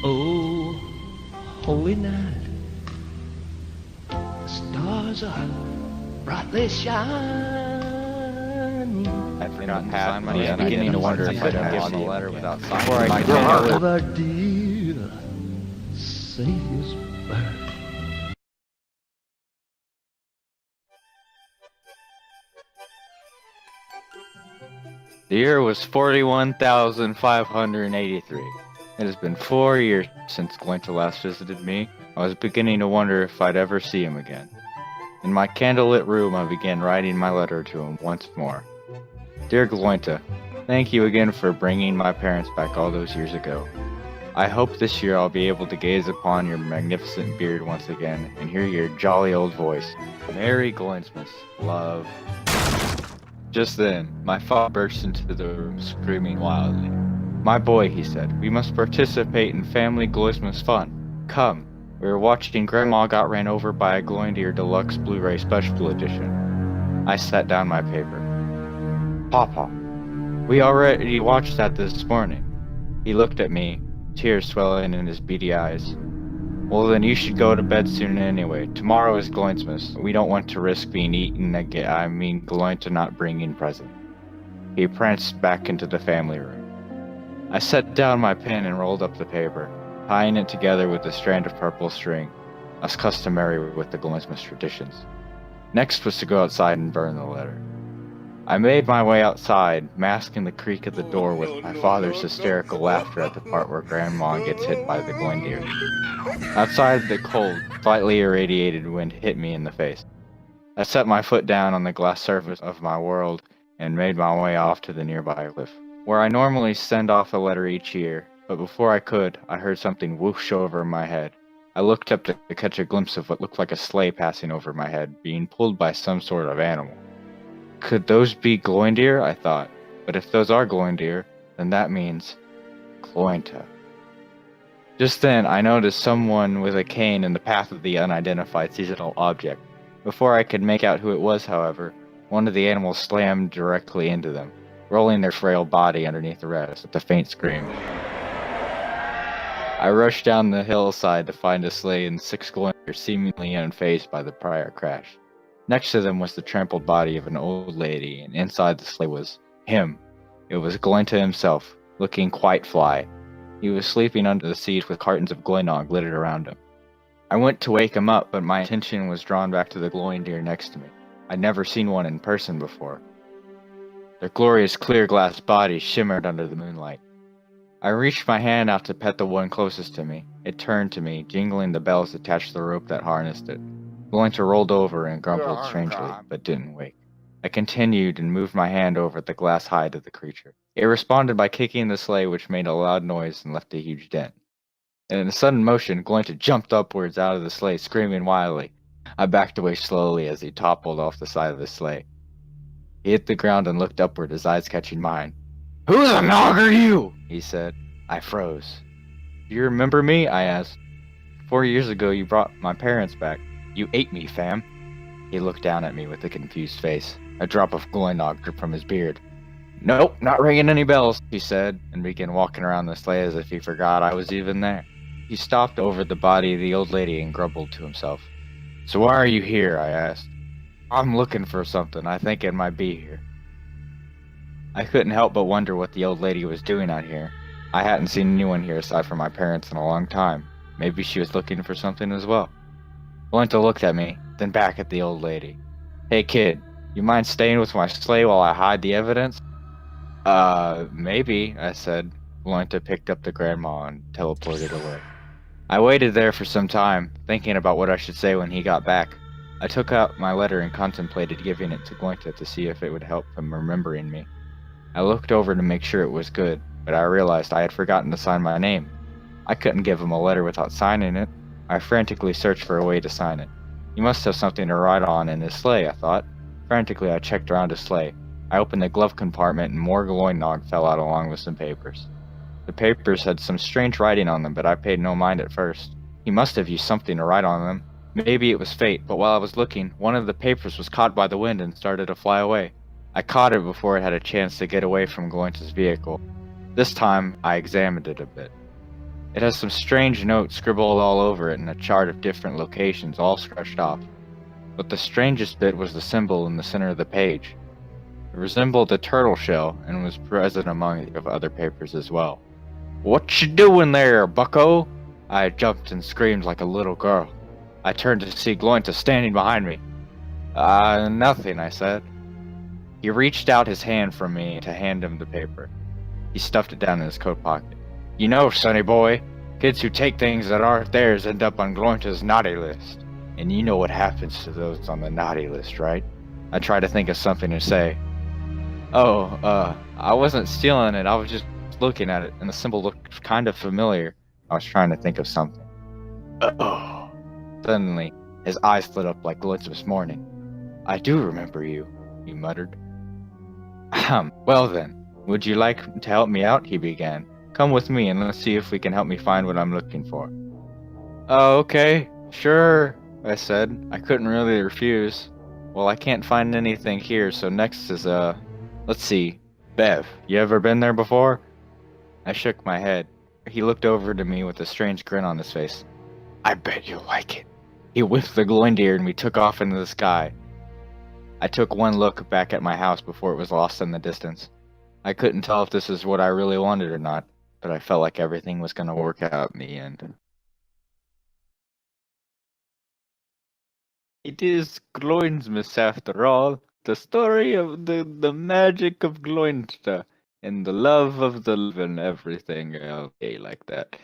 Oh, holy night, the stars are brightly shining. I'd forgotten to sign my name. I'm beginning to wonder if I'd ever see a letter without signing my Of name. our dear Savior's birth. The year was 41,583. It has been 4 years since Glointa last visited me. I was beginning to wonder if I'd ever see him again. In my candlelit room, I began writing my letter to him once more. Dear Glointa, thank you again for bringing my parents back all those years ago. I hope this year I'll be able to gaze upon your magnificent beard once again and hear your jolly old voice. Merry Gloinesmas, love. Just then, my father burst into the room, screaming wildly. My boy, he said, we must participate in family Gloinesmas fun. Come. We were watching Grandma got ran over by a Glointa Deluxe Blu-ray Special Edition. I set down my paper. Papa, we already watched that this morning. He looked at me, tears swelling in his beady eyes. Well, then you should go to bed soon anyway. Tomorrow is Gloinesmas. We don't want to risk being eaten again. Glointa not bringing present. He pranced back into the family room. I set down my pen and rolled up the paper, tying it together with a strand of purple string, as customary with the Gloinesmas traditions. Next was to go outside and burn the letter. I made my way outside, masking the creak of the door with my father's hysterical laughter at the part where Grandma gets hit by the Glointa. Outside, the cold, slightly irradiated wind hit me in the face. I set my foot down on the glass surface of my world and made my way off to the nearby cliff, where I normally send off a letter each year, but before I could, I heard something whoosh over my head. I looked up to catch a glimpse of what looked like a sleigh passing over my head, being pulled by some sort of animal. Could those be Glointa? I thought. But if those are Glointa, then that means Glointa. Just then, I noticed someone with a cane in the path of the unidentified seasonal object. Before I could make out who it was, however, one of the animals slammed directly into them, rolling their frail body underneath the rest with a faint scream. I rushed down the hillside to find a sleigh and 6 Glointa seemingly unfazed by the prior crash. Next to them was the trampled body of an old lady, and inside the sleigh was him. It was Glointa himself, looking quite fly. He was sleeping under the seat with cartons of Gloinog littered around him. I went to wake him up, but my attention was drawn back to the Glointa next to me. I'd never seen one in person before. Their glorious clear glass bodies shimmered under the moonlight. I reached my hand out to pet the one closest to me. It turned to me, jingling the bells attached to the rope that harnessed it. Glointa rolled over and grumbled strangely, but didn't wake. I continued and moved my hand over the glass hide of the creature. It responded by kicking the sleigh, which made a loud noise and left a huge dent. And in a sudden motion, Glointa jumped upwards out of the sleigh, screaming wildly. I backed away slowly as he toppled off the side of the sleigh. He hit the ground and looked upward, his eyes catching mine. "Who the nog are you?" he said. I froze. "Do you remember me?" I asked. 4 years ago you brought my parents back. You ate me, fam." He looked down at me with a confused face. A drop of Gloinog dripped from his beard. "Nope, not ringing any bells," he said, and began walking around the sleigh as if he forgot I was even there. He stopped over the body of the old lady and grumbled to himself. "So why are you here?" I asked. "I'm looking for something. I think it might be here." I couldn't help but wonder what the old lady was doing out here. I hadn't seen anyone here aside from my parents in a long time. Maybe she was looking for something as well. Glointa looked at me, then back at the old lady. "Hey kid, you mind staying with my sleigh while I hide the evidence?" Maybe," I said. Glointa picked up the grandma and teleported away. I waited there for some time, thinking about what I should say when he got back. I took out my letter and contemplated giving it to Glointa to see if it would help him remembering me. I looked over to make sure it was good, but I realized I had forgotten to sign my name. I couldn't give him a letter without signing it. I frantically searched for a way to sign it. He must have something to write on in his sleigh, I thought. Frantically, I checked around his sleigh. I opened the glove compartment and more Gloinog fell out along with some papers. The papers had some strange writing on them, but I paid no mind at first. He must have used something to write on them. Maybe it was fate, but while I was looking, one of the papers was caught by the wind and started to fly away. I caught it before it had a chance to get away from Glointa's vehicle. This time, I examined it a bit. It has some strange notes scribbled all over it and a chart of different locations all scratched off. But the strangest bit was the symbol in the center of the page. It resembled a turtle shell and was present among the other papers as well. "What you doing there, bucko?" I jumped and screamed like a little girl. I turned to see Glointa standing behind me. Nothing," I said. He reached out his hand from me to hand him the paper. He stuffed it down in his coat pocket. "You know, sonny boy, kids who take things that aren't theirs end up on Glointa's naughty list. And you know what happens to those on the naughty list, right?" I tried to think of something to say. I wasn't stealing it, I was just looking at it, and the symbol looked kind of familiar. I was trying to think of something. Uh-oh. Suddenly, his eyes lit up like Gloinesmas morning. "I do remember you," he muttered. "Well then, would you like to help me out?" he began. "Come with me and let's see if we can help me find what I'm looking for." "Oh, okay, sure," I said. I couldn't really refuse. "Well, I can't find anything here, so next is, let's see. Bev, you ever been there before?" I shook my head. He looked over to me with a strange grin on his face. "I bet you'll like it." He whipped the Glointa and we took off into the sky. I took one look back at my house before it was lost in the distance. I couldn't tell if this is what I really wanted or not, but I felt like everything was going to work out in the end. It is Gloinesmas after all, the story of the magic of Glointa, and the love of the live and everything, okay, like that.